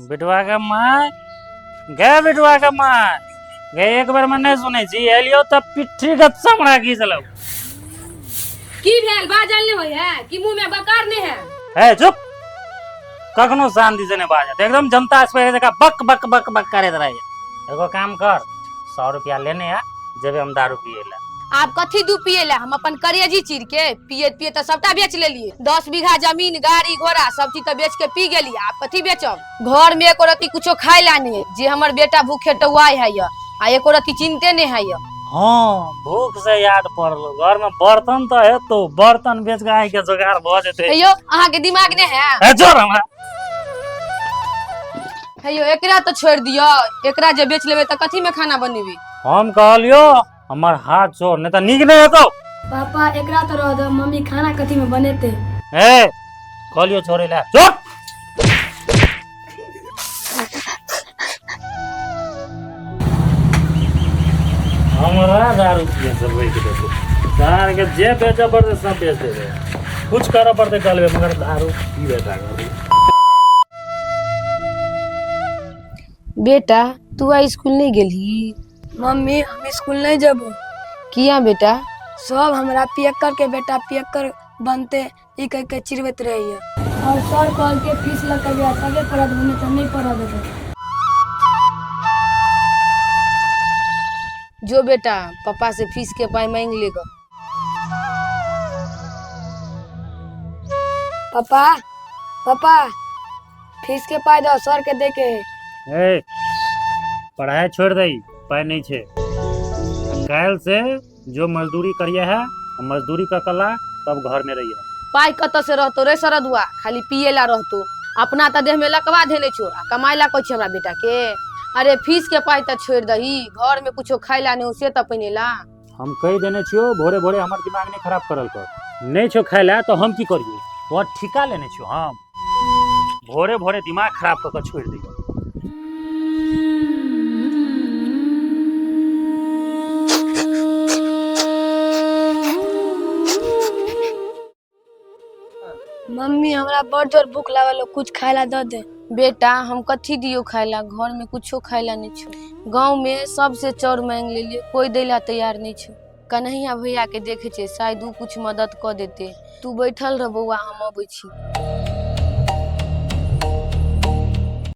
बिटवा के माय गे बिटवा के माय गे एक बार में नहीं सुनै छी एलियो त पिट्ठी के चमड़ा घीच लो की भेल बाजल नहीं होय है कि मुंह में बकार नहीं है। ए चुप कखनो शांति से नहीं बाजत एकदम जनता से जगह बक बक बक बक करत रहे। एगो काम कर 100 रुपया लेने आ जेबे हम दारू पिए ला। आप कथी दू पिए ला हम अपन करेजी चीर के पिए पिए तो सबटा बेच लेलिए। 10 बीघा जमीन गाड़ी घोड़ा सब चीज तो बेच के पी गेली। आप कथी बेचब। घर में एको रति कुछो खाए ला नहीं जे हमर बेटा भूखे टुआई है आ एको रति चिंते नहीं है। हाँ भूख से याद पड़लो घर में बर्तन तो है तो बर्तन बेच के आए के जुगाड़ भ जेते। अयो अहाँ के दिमाग नहीं है। ए जोर हमरा अयो एकरा तो छोड़ दियो एकरा जे बेच लेबे त कथी में खाना बनेबी। हम कहलियो हमर हाथ छोड़ नहीं तो निक नहीं होतो। पापा एकरा तो रह दो मम्मी खाना कथी में बनेते। ए कहलियो छोड़े ला छोड़। हमरा दारू पिए सब वही के देखो दार के जे बेचा पड़ते सब बेच देबे कुछ करा पड़ते चलबे मगर दारू पीबे ता बेटा तू आज स्कूल नहीं गेली। मम्मी हम स्कूल नहीं जबो। किया बेटा। सब हमरा पियक्कर के बेटा पियक्कर बनते ई कह के चिरवत रही और सर कॉल के फीस लग गया तबे पढ़त होने तो नहीं पढ़ा देते। जो बेटा पापा से फीस के पाई मांग लेगा। पापा पापा फीस के पाई दो सर के दे के। ए पढ़ाई छोड़ दई पाई नहीं छे काल से जो मजदूरी करिए है मजदूरी का कला तब घर में रहिए। पाई कत से रहतो रे सरदुआ खाली पिए ला रहतो अपना त देह में लकवा देने छो आ कमाई ला कोई हमरा बेटा के। अरे फीस के पाई त छोड़ दही घर में कुछो खाई ला नहीं से त पनेला। हम कह देने छियो भोरे भोरे हमर दिमाग नहीं खराब करल कर नहीं छो खाई ला तो हम की करिए वो ठिका लेने छियो हम भोरे भोरे दिमाग खराब कर छोड़ दियो। मम्मी हमरा बड़ जोर भूख लागल कुछ खाएला दे दे। बेटा हम कथी दियो खाइला घर में कुछो खाइला नहीं छो। गांव में सबसे चौर मांग लेलिए कोई देला तैयार नहीं छो। कन्हैया भैया के देखे छे शायद ऊ कुछ मदद कर देते। तू बैठल रह बउआ हम अबै छी।